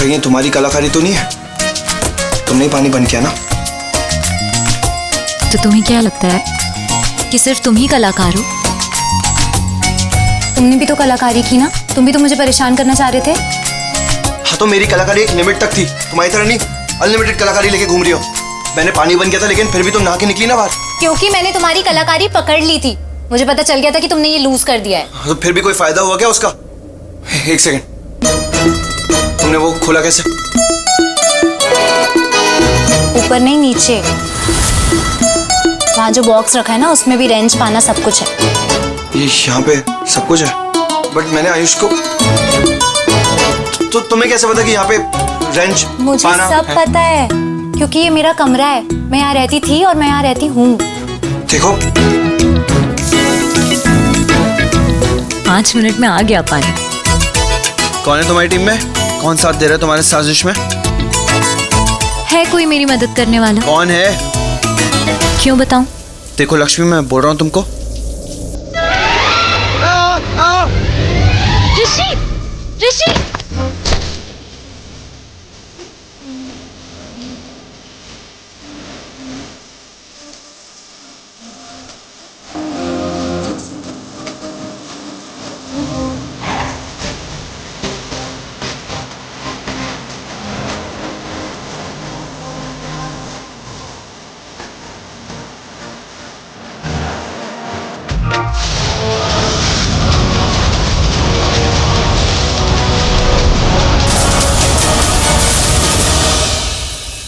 कहीं तुम्हारी कलाकारी तो नहीं है? तुमने ही पानी बंद किया ना? तो तुम्हें क्या लगता है कि सिर्फ तुम ही कलाकार हो? तुमने भी तो कलाकारी की ना, तुम भी तो मुझे परेशान करना चाह रहे थे। हाँ तो मेरी कलाकारी एक लिमिट तक थी, तुम्हारी तरह नहीं अनलिमिटेड कलाकारी लेके घूम रही हो। मैंने पानी बंद किया था लेकिन फिर भी तुम नहा के निकली ना बाहर। क्योंकि मैंने तुम्हारी कलाकारी पकड़ ली थी, मुझे पता चल गया था कि तुमने ये लूज कर दिया है। तो फिर भी कोई फायदा हुआ क्या उसका? एक सेकंड, तुमने वो खोला कैसे? ऊपर नहीं नीचे, वहाँ जो बॉक्स रखा है ना उसमें भी रेंज पाना सब कुछ है। ये यहाँ पे सब कुछ है, बट मैंने आयुष को तो तुम्हें कैसे पता कि यहाँ पे रेंज मुझे पाना सब है? पता है क्योंकि ये मेरा कमरा है, मैं यहाँ रहती थी और मैं यहाँ रहती हूँ। देखो 5 मिनट में आ गया पानी। कौन है तुम्हारी टीम में? कौन साथ दे रहा है तुम्हारे साजिश में? है कोई मेरी मदद करने वाला? कौन है? क्यों बताऊं? देखो लक्ष्मी, मैं बोल रहा हूँ तुमको। ऋषि, ऋषि!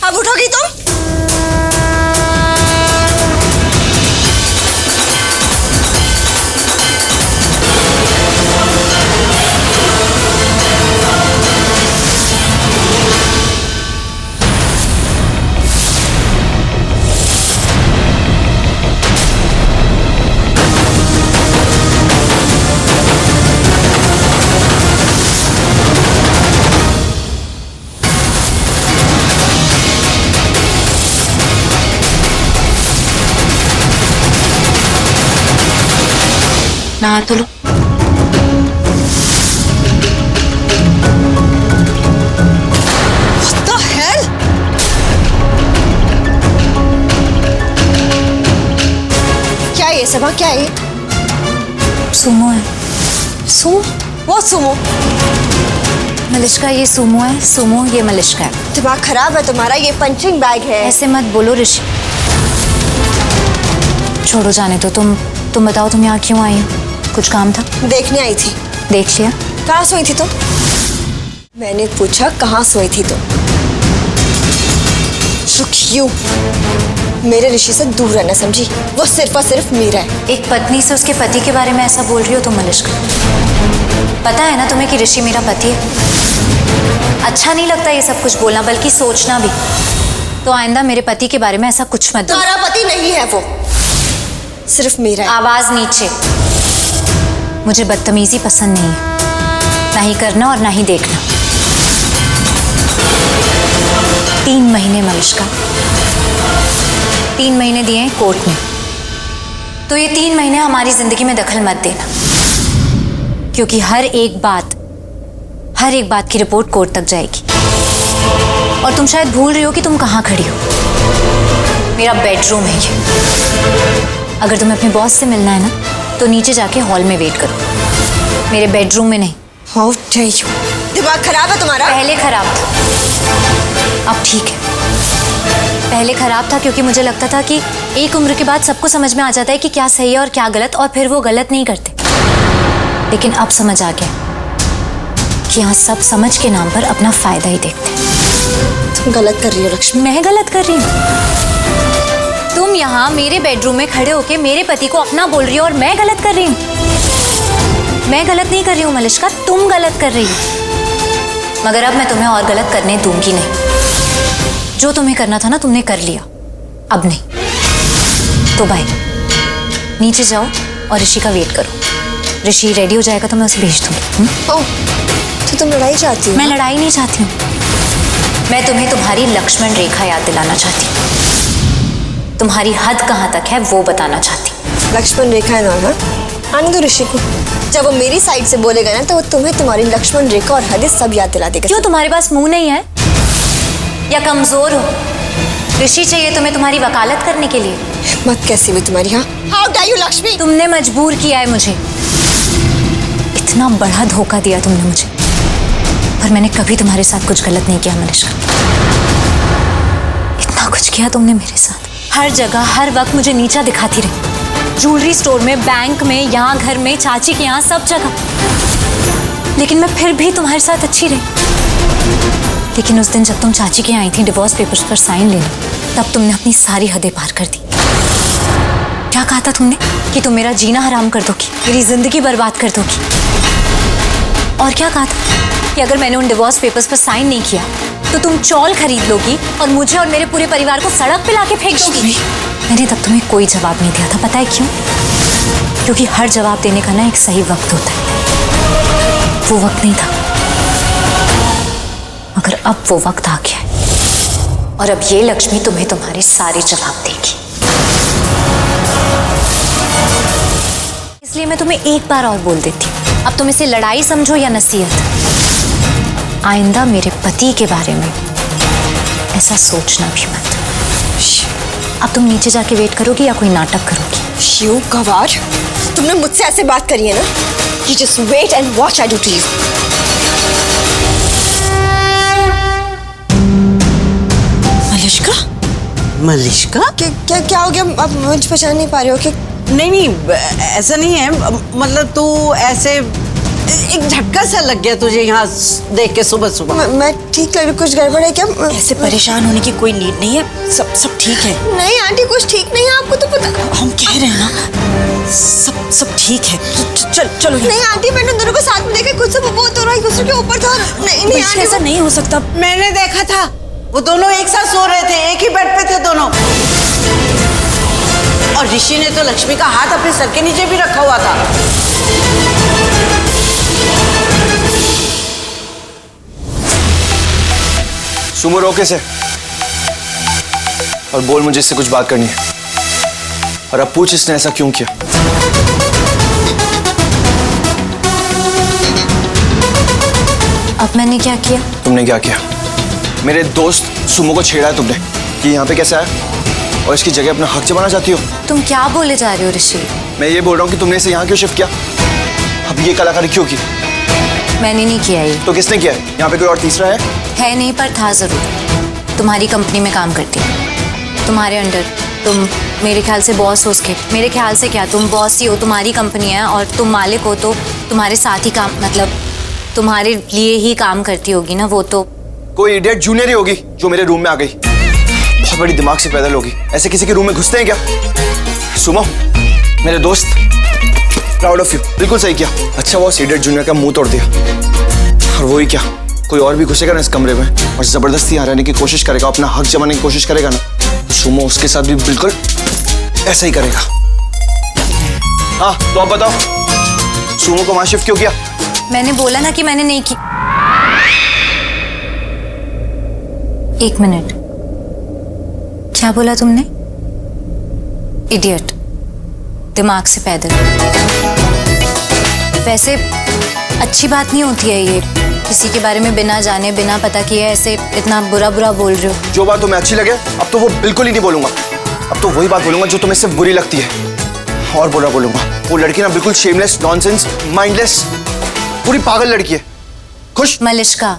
अब उठोगी तुम? नहा तो लो। What the hell? क्या ये सबा, क्या है? सुमो है। सुमो? वो सुमो? मलिश्का ये सुमो है, सुमो ये मलिश्का है। दिमाग खराब है तुम्हारा, ये पंचिंग बैग है। ऐसे मत बोलो ऋषि। छोड़ो जाने दो, तुम बताओ तुम यहाँ क्यों आई हो? कुछ काम था? देखने आई थी। देख लिया। कहाँ सोई थी तुम? मैंने पूछा कहाँ सोई थी तुम? क्यों मेरे ऋषि से दूर रहना, समझी? वो सिर्फ और सिर्फ मेरा है। एक पत्नी से उसके पति के बारे में ऐसा बोल रही हो तुम मलिश्का? पता है ना तुम्हें कि ऋषि मेरा पति है। अच्छा नहीं लगता ये सब कुछ बोलना, बल्कि सोचना भी। तो आइंदा मेरे पति के बारे में ऐसा कुछ मत बोलो। तुम्हारा पति नहीं है वो, सिर्फ मेरा है। आवाज नीचे। मुझे बदतमीजी पसंद नहीं है, ना ही करना और ना ही देखना। 3 महीने मलिश्का, 3 महीने दिए हैं कोर्ट में। तो ये 3 महीने हमारी जिंदगी में दखल मत देना, क्योंकि हर एक बात की रिपोर्ट कोर्ट तक जाएगी। और तुम शायद भूल रही हो कि तुम कहाँ खड़ी हो। मेरा बेडरूम है ये। अगर तुम्हें अपने बॉस से मिलना है ना तो नीचे जाके हॉल में वेट करो, मेरे बेडरूम में नहीं। How dare you? दिमाग खराब है तुम्हारा? पहले खराब था, अब ठीक है। पहले खराब था क्योंकि मुझे लगता था कि एक उम्र के बाद सबको समझ में आ जाता है कि क्या सही है और क्या गलत, और फिर वो गलत नहीं करते। लेकिन अब समझ आ गया कि यहाँ सब समझ के नाम पर अपना फायदा ही देखते हैं। तुम गलत कर रही हो लक्ष्मी। मैं गलत कर रही हूँ? तुम यहाँ मेरे बेडरूम में खड़े होके मेरे पति को अपना बोल रही हो और मैं गलत कर रही हूँ? मैं गलत नहीं कर रही हूँ मलिश्का, तुम गलत कर रही हो। मगर अब मैं तुम्हें और गलत करने दूंगी नहीं। जो तुम्हें करना था ना तुमने कर लिया, अब नहीं। तो बाय, नीचे जाओ और ऋषि का वेट करो। ऋषि रेडी हो जाएगा तो मैं उसे भेज दूंगी। ओह, तो तुम लड़ाई चाहती हो? मैं लड़ाई नहीं चाहती हूँ, मैं तुम्हें तुम्हारी लक्ष्मण रेखा याद दिलाना चाहती हूँ। तुम्हारी हद कहाँ तक है वो बताना चाहती हूँ। लक्ष्मण रेखा है ना? आने दो ऋषि को। जब वो मेरी साइड से बोलेगा ना तो वो तुम्हें तुम्हारी लक्ष्मण रेखा और हदे सब याद दिला देगा। क्यों तुम्हारे पास मुंह नहीं है या कमजोर हो? ऋषि चाहिए तुम्हें तुम्हारी वकालत करने के लिए। मत कैसी हुई तुम्हारी। हाँ, हाउ डैर यू लक्ष्मी। तुमने मजबूर किया है मुझे, इतना बड़ा धोखा दिया तुमने मुझे, पर मैंने कभी तुम्हारे साथ कुछ गलत नहीं किया मलिष्का। इतना कुछ किया तुमने मेरे साथ, हर जगह हर वक्त मुझे नीचा दिखाती रही। ज्वेलरी स्टोर में, बैंक में, यहाँ घर में, चाची के यहाँ, सब जगह। लेकिन मैं फिर भी तुम्हारे साथ अच्छी रही। लेकिन उस दिन जब तुम चाची के यहाँ आई थी डिवोर्स पेपर्स पर साइन लेने, तब तुमने अपनी सारी हदें पार कर दी। क्या कहा था तुमने कि तुम मेरा जीना हराम कर दोगी, मेरी जिंदगी बर्बाद कर दोगी। और क्या कहा था कि अगर मैंने उन डिवोर्स पेपर्स पर साइन नहीं किया तो तुम चौल खरीद लोगी और मुझे और मेरे पूरे परिवार को सड़क पे लाके फेंक दोगी। मैंने तब तुम्हें कोई जवाब नहीं दिया था, पता है क्यों? क्योंकि हर जवाब देने का ना एक सही वक्त होता है। वो वक्त नहीं था, मगर अब वो वक्त आ गया है और अब ये लक्ष्मी तुम्हें तुम्हारे सारे जवाब देगी। इसलिए मैं तुम्हें एक बार और बोल देती हूँ, अब तुम इसे लड़ाई समझो या नसीहत, आइंदा मेरे पति के बारे में ऐसा सोचना भी मत। अब तुम नीचे जाके वेट करोगी या कोई नाटक करोगी? शिव गवार, तुमने मुझसे ऐसे बात करी है ना? You just wait and watch I do to you. Malishka? Malishka? क्या हो गया? आप मुझे पहचान नहीं पा रहे हो कि? नहीं, ऐसा नहीं है। मतलब तू ऐसे एक झटका सा लग गया तुझे यहाँ देख के सुबह सुबह। मैं ठीक लग रही, कुछ गड़बड़ है क्या? ऐसे परेशान होने की कोई नीड नहीं है, सब ठीक है। नहीं आंटी, कुछ ठीक नहीं है, आपको तो पता। हम कह रहे हैं ना, सब ठीक है। चलो नहीं आंटी, मैंने दोनों को साथ में देखा, खुद से बहुत हो रहा है, एक दूसरे के ऊपर था। नहीं आंटी, ऐसा नहीं हो सकता। मैंने देखा था, वो दोनों एक साथ सो रहे थे, एक ही बेड पे थे दोनों। और ऋषि ने तो लक्ष्मी का हाथ अपने सर के नीचे भी रखा हुआ था। सुमो रोके से और बोल, मुझे इससे कुछ बात करनी है। और अब पूछ, इसने ऐसा क्यों किया? अब मैंने क्या किया? तुमने क्या किया? मेरे दोस्त सुमो को छेड़ा है तुमने कि यहाँ पे कैसे आया और इसकी जगह अपना हक जमाना चाहती हो। तुम क्या बोले जा रहे हो ऋषि? मैं ये बोल रहा हूँ कि तुमने इसे यहाँ क्यों शिफ्ट किया? अब ये कलाकारी क्यों की? मैंने नहीं किया ये। तो किसने किया है? यहाँ पे कोई और तीसरा है? नहीं, पर था जरूर। तुम्हारी कंपनी में काम करती है, तुम्हारे अंडर। तुम मेरे ख्याल से बॉस हो उसके। मेरे ख्याल से क्या, तुम बॉस ही हो, तुम्हारी कंपनी है और तुम मालिक हो, तो तुम्हारे साथ ही काम, मतलब तुम्हारे लिए ही काम करती होगी ना वो। तो कोई इडियट जूनियर ही होगी जो मेरे रूम में आ गई। बहुत बड़ी दिमाग से पैदल होगी। ऐसे किसी के रूम में घुसते हैं क्या? सुमो, मेरे दोस्त, प्राउड ऑफ यू, बिल्कुल सही किया। अच्छा वो इडियट जूनियर का मुंह तोड़ दिया। और वही क्या, कोई और भी घुसेगा ना इस कमरे में और जबरदस्ती यहाँ रहने की कोशिश करेगा, अपना हक जमाने की कोशिश करेगा ना, तो सुमो उसके साथ भी बिल्कुल ऐसा ही करेगा। हाँ तो अब बताओ, सुमो को वहां शिफ्ट क्यों किया? मैंने बोला ना कि मैंने नहीं की। एक मिनट, क्या बोला तुमने? इडियट, दिमाग से पैदल। वैसे अच्छी बात नहीं होती है ये, किसी के बारे में बिना जाने बिना पता किए ऐसे इतना बुरा बुरा बोल रहे हो। जो बात तुम्हें अच्छी लगे अब तो वो बिल्कुल ही नहीं बोलूंगा। अब तो वही बात बोलूंगा जो तुम्हें सिर्फ बुरी लगती है। और बुरा बोलूंगा। वो लड़की ना बिल्कुल शेमलेस, नॉनसेंस, माइंडलेस, पूरी पागल लड़की है। खुश? मलिष्का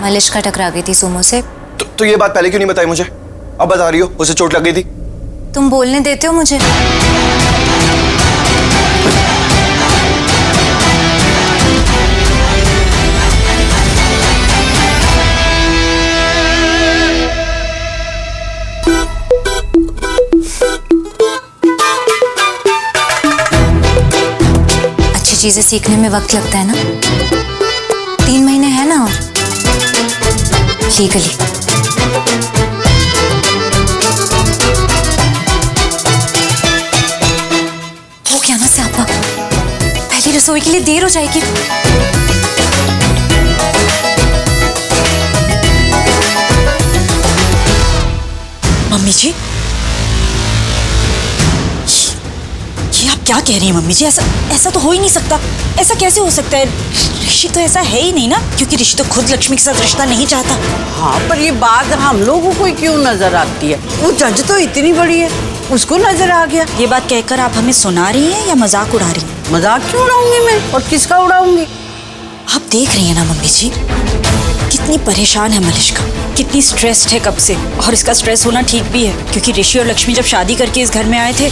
मलिष्का टकरा गई थी सुमो से। तो ये बात पहले क्यों नहीं बताई मुझे? अब बता रही हो उसे चोट लग गई थी। तुम बोलने देते हो मुझे? अच्छी चीजें सीखने में वक्त लगता है ना। 3 महीने है ना और लीगली। हो गया ना स्यापा, पहली रसोई के लिए देर हो जाएगी। मम्मी जी, ये आप क्या कह रही हैं मम्मी जी? ऐसा तो हो ही नहीं सकता। ऐसा कैसे हो सकता है? ऋषि तो ऐसा है ही नहीं ना, क्योंकि ऋषि तो खुद लक्ष्मी के साथ रिश्ता नहीं चाहता। हाँ, पर ये बात हम लोगों को क्यों नजर आती है? वो जज तो इतनी बड़ी है, उसको नजर आ गया। ये बात कहकर आप हमें सुना रही हैं या मजाक उड़ा रही हैं? मजाक क्यों उड़ाऊंगी मैं, और किसका उड़ाऊंगी? आप देख रही हैं ना मम्मी जी, कितनी परेशान है मलिष्का, कितनी स्ट्रेस्ड है कब से। और इसका स्ट्रेस होना ठीक भी है, क्योंकि ऋषि और लक्ष्मी जब शादी करके इस घर में आए थे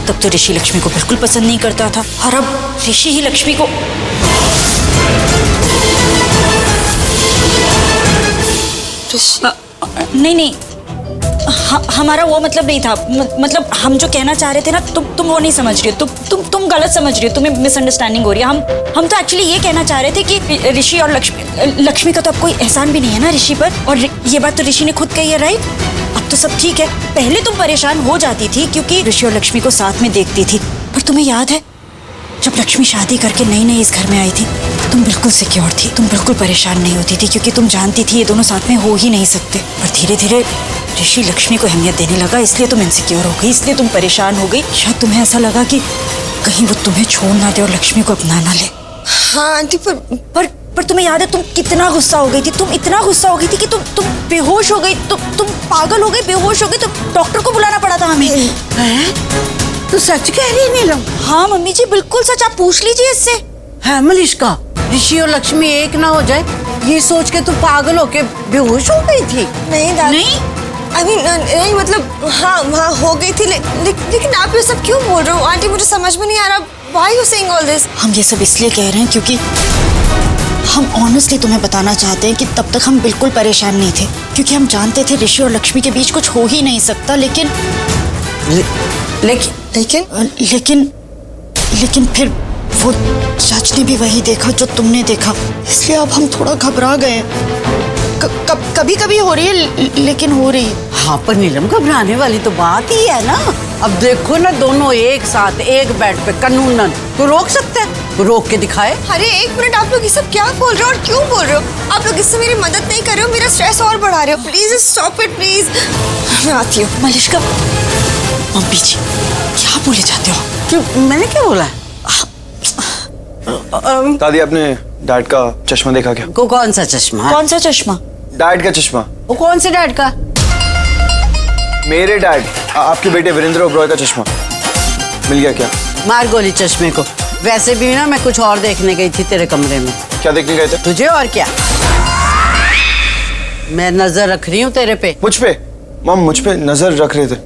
तब तो ऋषि लक्ष्मी को बिल्कुल पसंद नहीं करता था, और अब ऋषि ही लक्ष्मी को। नहीं, हमारा वो मतलब नहीं था। मतलब हम जो कहना चाह रहे थे ना, तुम वो नहीं समझ रही हो। तुम गलत समझ रही हो, तुम्हें मिसअंडरस्टैंडिंग हो रही है। हम तो एक्चुअली ये कहना चाह रहे थे कि ऋषि और लक्ष्मी का तो अब कोई एहसान भी नहीं है ना ऋषि पर, और ये बात तो ऋषि ने खुद कही है, राइट? अब तो सब ठीक है। पहले तुम परेशान हो जाती थी क्योंकि ऋषि और लक्ष्मी को साथ में देखती थी, पर तुम्हें याद है जब लक्ष्मी शादी करके नई इस घर में आई थी, तुम बिल्कुल सिक्योर थी, तुम बिल्कुल परेशान नहीं होती थी, क्योंकि तुम जानती थी ये दोनों साथ में हो ही नहीं सकते। पर धीरे धीरे ऋषि लक्ष्मी को अहमियत देने लगा, इसलिए तुम इनसिक्योर हो गई, इसलिए तुम परेशान हो गई। शायद तुम्हें ऐसा लगा कि कहीं वो तुम्हें छोड़ ना दे और लक्ष्मी को अपना ना ले। हाँ आंटी, पर तुम्हें याद है तुम कितना गुस्सा हो गई थी? तुम इतना गुस्सा हो गई थी कि तुम बेहोश हो गई, तुम पागल हो गई, बेहोश हो गई, तो डॉक्टर को बुलाना पड़ा था हमें। तो सच कह रही है नीलम? हाँ मम्मी जी, बिल्कुल सच। आप पूछ लीजिए इससे। है मलिष्का, ऋषि और लक्ष्मी एक ना हो जाए ये सोच के तू पागल होके बेहोश हो गई थी? नहीं दादी, नहीं नहीं मतलब हाँ हो गई थी, लेकिन आप ये सब क्यों बोल रहे हो आंटी? मुझे समझ में नहीं आ रहा। Why you saying all this? हम ये सब इसलिए कह रहे हैं क्योंकि हम ऑनेस्टली तुम्हें बताना चाहते हैं कि तब तक हम बिल्कुल परेशान नहीं थे, क्योंकि हम जानते थे ऋषि और लक्ष्मी के बीच कुछ हो ही नहीं सकता। लेकिन फिर वो जज ने भी वही देखा जो तुमने देखा, इसलिए अब हम थोड़ा घबरा गए। कभी कभी हो रही है, लेकिन हो रही है। हाँ, पर नीलम घबराने वाली तो बात ही है ना। अब देखो ना, दोनों एक साथ एक बेड पे कानूनन, तो रोक सकते हैं, रोक के दिखाए। अरे एक मिनट, आप लोग ये सब क्या बोल रहे हो और क्यों बोल रहे हो? आप लोग इससे मेरी मदद नहीं कर रहे हो, मेरा स्ट्रेस और बढ़ा रहे हो। Please stop it, please. मैं आती हूँ। मलिष्का, मम्मी जी क्या बोले जाते हो? क्यों, मैंने क्या बोला है? दादी, आपने डैड का चश्मा देखा क्या? को कौन सा चश्मा? कौन सा चश्मा? डैड का चश्मा। वो कौन से डैड का? मेरे डैड, आपके बेटे वीरेंद्र ओबरॉय का चश्मा मिल गया क्या? मार गोली चश्मे को। वैसे भी ना मैं कुछ और देखने गई थी तेरे कमरे में। क्या देखने गए थे? तुझे और क्या? मैं नजर रख रही हूँ तेरे पे। मुझ पे? मम, मुझ पे नजर रख रहे थे?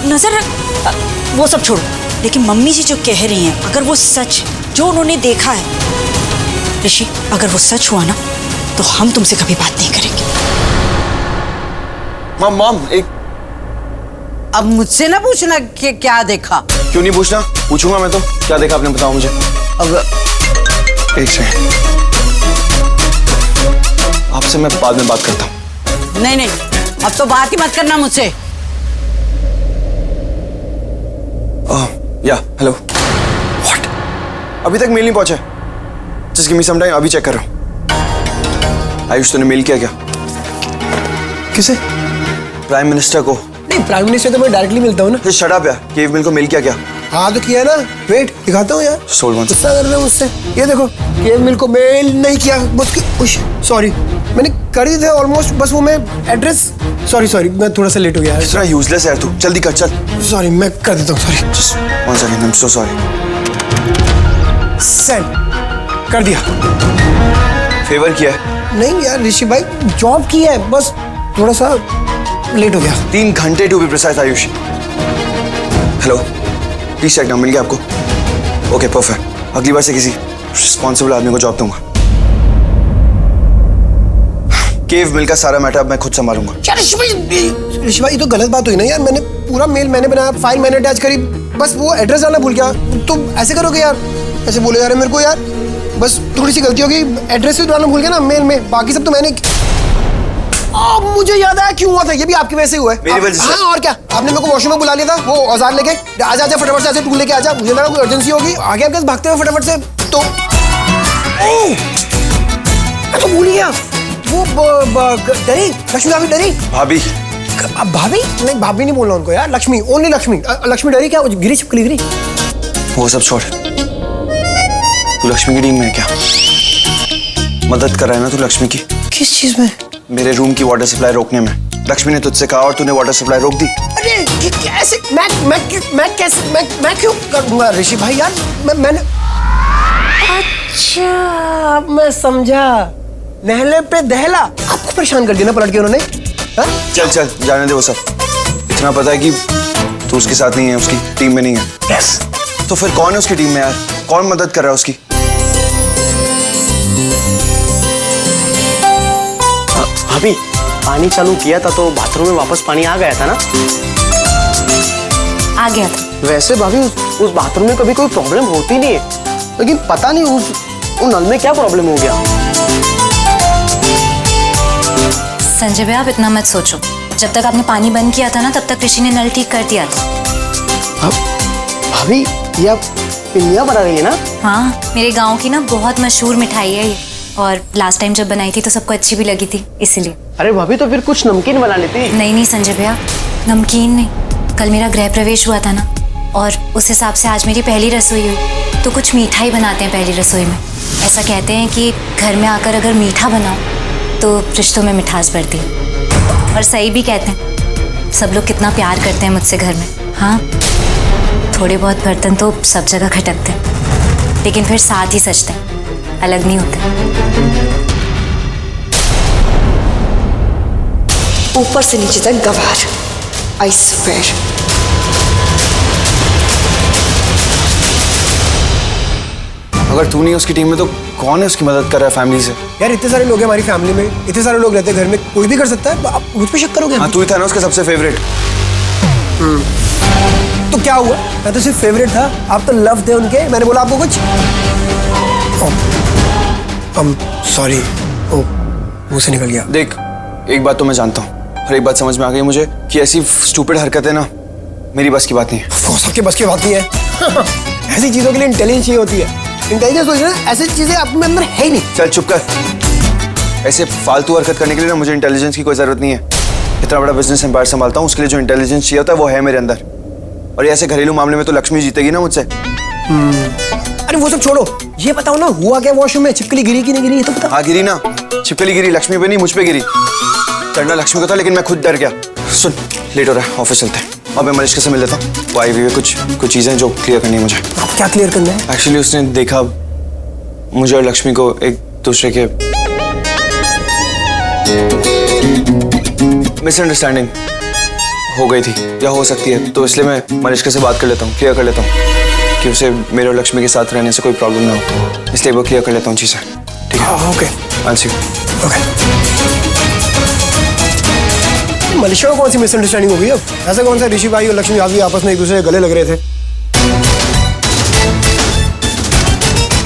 नजर वो सब छोड़ो, लेकिन मम्मी जी जो कह रही हैं, अगर वो सच, जो उन्होंने देखा है ऋषि, अगर वो सच हुआ ना, तो हम तुमसे कभी बात नहीं करेंगे। मम, एक अब मुझसे ना पूछना कि क्या देखा। क्यों नहीं पूछना? पूछूंगा मैं तो। क्या देखा आपने, बताओ मुझे। अब एक सेकंड, आपसे मैं बाद में बात करता हूँ। नहीं, अब तो बात ही मत करना मुझसे। या हेलो। व्हाट? अभी तक मेल नहीं पहुंचा? Just give me some time, अभी चेक कर रहा हूँ। आयुष, तूने मेल किया क्या? किसे? प्राइम मिनिस्टर को। नहीं, प्राइम मिनिस्टर तो मैं डायरेक्टली मिलता हूँ ना। शट अप यार, केव मिल को मेल किया क्या? हाँ तो किया ना, वेट दिखाता हूँ यार। Sold one. गुस्सा कर रहे हो मुझसे? ये देखो, केव मिल को मेल नहीं किया, सॉरी, मैंने कर ही थे ऑलमोस्ट। बस वो मैं एड्रेस, सॉरी मैं थोड़ा सा लेट हो गया। इतना यूजलेस है यार तू, जल्दी कर, चल। सॉरी, मैं कर देता हूँ, sorry. Just one second, I am so sorry. Send कर दिया। फेवर किया है? नहीं यार ऋषि भाई, जॉब की है, बस थोड़ा सा लेट हो गया। 3 घंटे to be precise. Ayush, hello, please check ना, मिल गया आपको? Okay perfect. अगली बार से किसी रिस्पॉन्सिबल आदमी को जॉब दूंगा। केव मिल का सारा मैटर अब मैं खुद संभालूंगा। यार ऋषि भाई, ये तो गलत बात हुई ना यार। मैंने पूरा मेल मैंने बनाया, फाइल मैंने अटैच करी, बस वो एड्रेस डालना भूल गया। तुम ऐसे करोगे यार? ऐसे बोले जा रहे मेरे को यार, बस थोड़ी सी गलती हो गई, एड्रेस भी डालना भूल गया ना मेल में, बाकी सब तो मैंने। मुझे याद आया क्यों हुआ था, ये भी आपकी वजह से हुआ है। मेरी वजह से? हाँ और क्या, आपने मेरे को वॉशरूम में बुला लिया था, वो औजार लेके आजा फटाफट से, ऐसे टूल लेके आजा। मुझे लगा कोई अर्जेंसी होगी, आगे आपके भागते हुए फटाफट से, तो मैं तो भूल गया। वो डरी, लक्ष्मी भाभी डरी। भाभी अब भाभी नहीं, भाभी नहीं बोलना उनको यार, लक्ष्मी, ओनली लक्ष्मी। लक्ष्मी डरी क्या? गिरी छिपकली गिरी। वो सब छोड़, तू लक्ष्मी की टीम में है क्या? मदद कर रहा है ना तू लक्ष्मी की? किस चीज में? मेरे रूम की वाटर सप्लाई रोकने में। लक्ष्मी ने तुझसे कहा और तूने वाटर सप्लाई रोक दी। अरे कैसे? मैं क्यों करूंगा ऋषि भाई यार? मैंने अच्छा, अब मैं समझा। नहले पे दहला आपको परेशान कर दिया ना पलट के उन्होंने। हा? चल चल जाने दे वो सब। इतना पता है कि तू उसके साथ नहीं है, उसकी टीम में नहीं है। यस। तो फिर कौन है उसकी टीम में यार? कौन मदद कर रहा है उसकी? भाभी पानी चालू किया था तो बाथरूम में वापस पानी आ गया था ना? आ गया था। वैसे भाभी उस बाथरूम में कभी कोई प्रॉब्लम होती नहीं है, लेकिन पता नहीं उस नल में क्या प्रॉब्लम हो गया। संजय भैया आप इतना मत सोचो, जब तक आपने पानी बंद किया था ना तब तक ऋषि ने नल ठीक कर दिया था। भाभी ये आप पिन्नियाँ बना रही है ना? हाँ, मेरे गांव की ना बहुत मशहूर मिठाई है ये, और लास्ट टाइम जब बनाई थी तो सबको अच्छी भी लगी थी, इसीलिए। अरे भाभी तो फिर कुछ नमकीन बना लेती। नहीं संजय भैया, नमकीन नहीं। कल मेरा गृह प्रवेश हुआ था ना, और उस हिसाब से आज मेरी पहली रसोई हुई, तो कुछ मीठा ही बनाते हैं पहली रसोई में। ऐसा कहते हैं कि घर में आकर अगर मीठा बनाओ तो रिश्तों में मिठास बढ़ती है, और सही भी कहते हैं। सब लोग कितना प्यार करते हैं मुझसे घर में। हाँ, थोड़े बहुत बर्तन तो सब जगह खटकते हैं, लेकिन फिर साथ ही सजते हैं, अलग नहीं होते। ऊपर से नीचे तक गवार, आई स्वेयर। अगर तू नहीं उसकी टीम में तो कौन है उसकी मदद कर रहा है फैमिली से? यार इतने सारे लोग हैं हमारी फैमिली में, इतने सारे लोग रहते हैं घर में, कोई भी कर सकता है। आप मुझ पे शक करोगे? हाँ, तू ही था ना उसका सबसे फेवरेट। तो क्या हुआ? मैं तो सिर्फ फेवरेट था, आप तो लव थे उनके। मैंने बोला आपको कुछ? सॉरी, मुंह से निकल गया। देख, एक बात तो मैं जानता हूँ और एक बात समझ में आ गई मुझे कि ऐसी स्टूपिड हरकतें ना मेरी बस की बात नहीं है। वो सबके बस की बात नहीं है। ऐसी चीजों के लिए इंटेलिजेंस चाहिए होती है। इंटेलिजेंस होती है ना, ऐसी चीजें अपने अंदर है ही नहीं। चल चुप कर। ऐसे फालतू हरकत करने के लिए ना मुझे इंटेलिजेंस की कोई जरूरत नहीं है। इतना बड़ा बिजनेस एम्पायर संभालता हूँ, उसके लिए जो इंटेलिजेंस चाहिए होता है वो है मेरे अंदर। और ऐसे घरेलू मामले में तो लक्ष्मी जीतेगी ना मुझसे। अरे वो सब छोड़ो, ये बताओ ना हुआ क्या वॉशरूम में? छिपकली गिरी कि नहीं गिरी ये तो बताओ। हाँ गिरी ना, छिपकली गिरी, लक्ष्मी पे नहीं मुझ पे गिरी। डरना लक्ष्मी को था लेकिन मैं खुद डर गया। सुन, लेट हो रहा है, ऑफिस चलते हैं। अब मैं मनीष से मिल लेता हूँ, वो आई हुई है, कुछ चीजें जो क्लियर करनी है मुझे। आप क्या क्लियर करना है? एक्चुअली उसने देखा मुझे और लक्ष्मी को एक दूसरे के मिसअंडरस्टैंडिंग हो गई थी या हो सकती है, तो इसलिए मैं मनीष से बात कर लेता हूँ, क्लियर कर लेता हूँ कि उसे मेरे और लक्ष्मी के साथ रहने से कोई प्रॉब्लम ना हो, इसलिए वो क्लियर कर लेता हूँ चीजें। ठीक है? Okay I'll see you. Manisha को कौन सी मिसअंडरस्टैंडिंग हो गई? अब ऐसा कौन सा ऋषि भाई और लक्ष्मी भाभी आपस में एक दूसरे के गले लग रहे थे?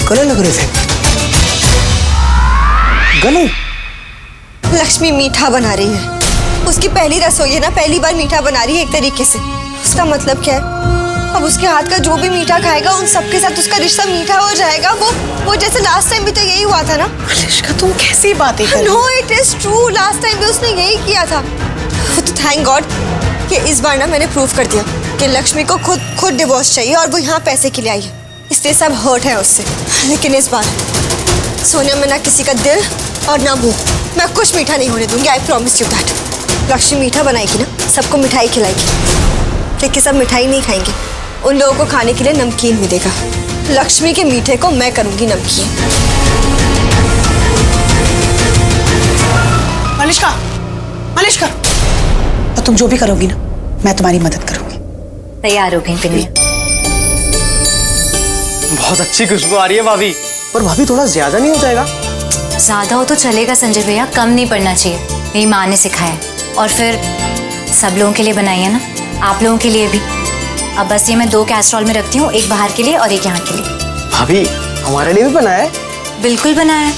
गले लग रहे थे? गले? लक्ष्मी मीठा बना रही है, उसकी पहली रसोई है ना, पहली बार मीठा बना रही है एक तरीके से। उसका मतलब क्या है? अब उसके हाथ का जो भी मीठा खाएगा उन सबके साथ उसका रिश्ता मीठा हो जाएगा। वो जैसे लास्ट टाइम भी तो यही हुआ था ना। अनुष्का तुम कैसी बातें कर रही हो? No it is true, last time भी उसने यही किया था। तो थैंक गॉड कि इस बार ना मैंने प्रूव कर दिया कि लक्ष्मी को खुद डिवोर्स चाहिए और वो यहाँ पैसे के लिए आई है, इसलिए सब हर्ट है उससे। लेकिन इस बार सोनिया में ना किसी का दिल और ना मुंह, मैं कुछ मीठा नहीं होने दूंगी। I promise you that. Lakshmi मीठा बनाएगी ना, सबको मिठाई खिलाएगी, लेकिन सब मिठाई नहीं खाएंगे, उन लोगों को खाने के लिए नमकीन मिलेगा। लक्ष्मी के मीठे को मैं करूंगी नमकीन। मलिष्का, तो तुम जो भी करोगी ना, मैं तुम्हारी मदद करूंगी। तैयार हो गई पिन्नियाँ? बहुत अच्छी खुशबू आ रही है भाभी। पर भाभी थोड़ा ज्यादा नहीं हो जाएगा? ज्यादा हो तो चलेगा संजय भैया, कम नहीं पड़ना चाहिए। मेरी माँ ने सिखाया है, और फिर सब लोगों के लिए बनाई है ना, आप लोगों के लिए भी। अब बस ये मैं 2 कैस्ट्रॉल में रखती हूँ, एक बाहर के लिए और एक यहाँ के लिए। भाभी हमारे लिए भी बनाया है? बिल्कुल बनाया है।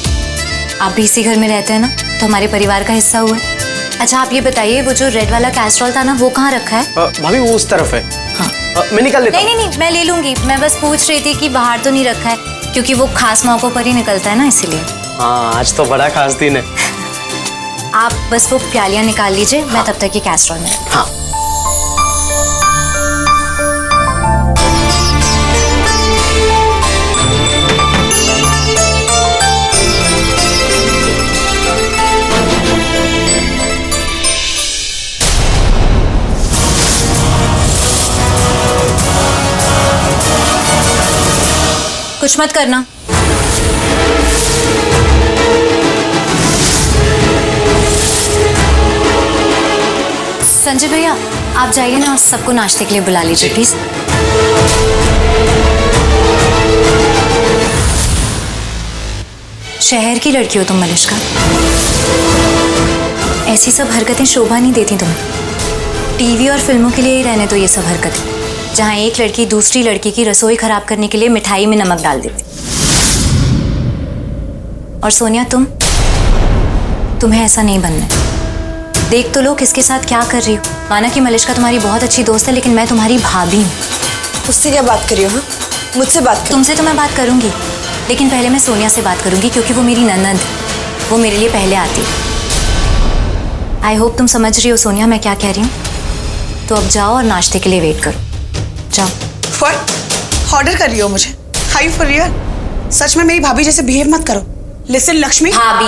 आप भी इसी घर में रहते हैं ना, तो हमारे परिवार का हिस्सा हुआ है। अच्छा आप ये बताइए, वो जो रेड वाला कैस्ट्रॉल था ना, वो कहाँ रखा है? भाभी वो उस तरफ है। हाँ। मैं निकाल लेता हूँ। नहीं, मैं ले लूंगी। मैं बस पूछ रही थी कि बाहर तो नहीं रखा है, क्योंकि वो खास मौकों पर ही निकलता है ना, इसीलिए। हाँ, आज तो बड़ा खास दिन है। आप बस वो प्यालियां निकाल लीजिए, मैं तब तक की कैसरोल में। हाँ। कुछ मत करना। संजय भैया, आप जाइए ना, सबको नाश्ते के लिए बुला लीजिए प्लीज। शहर की लड़की हो तुम मलिश्का, ऐसी सब हरकतें शोभा नहीं देती तुम्हें। टीवी और फिल्मों के लिए ही रहने दो ये सब हरकतें, जहां एक लड़की दूसरी लड़की की रसोई खराब करने के लिए मिठाई में नमक डाल देती। और सोनिया, तुम्हें ऐसा नहीं बनना है। देख तो लो किसके साथ क्या कर रही हो। माना कि मलिश्का तुम्हारी बहुत अच्छी दोस्त है, लेकिन मैं तुम्हारी भाभी हूँ। उससे क्या बात करी हो? हाँ, मुझसे बात कर। तुमसे तो मैं बात करूंगी, लेकिन पहले मैं सोनिया से बात करूंगी, क्योंकि वो मेरी ननद, वो मेरे लिए पहले आती। आई होप तुम समझ रही हो सोनिया मैं क्या कह रही हूँ। तो अब जाओ और नाश्ते के लिए वेट करो, जाओ। व्हाट? ऑर्डर कर रही हो मुझे? High for real? सच में मेरी भाभी जैसे बिहेव मत करो। लिसन लक्ष्मी, भाभी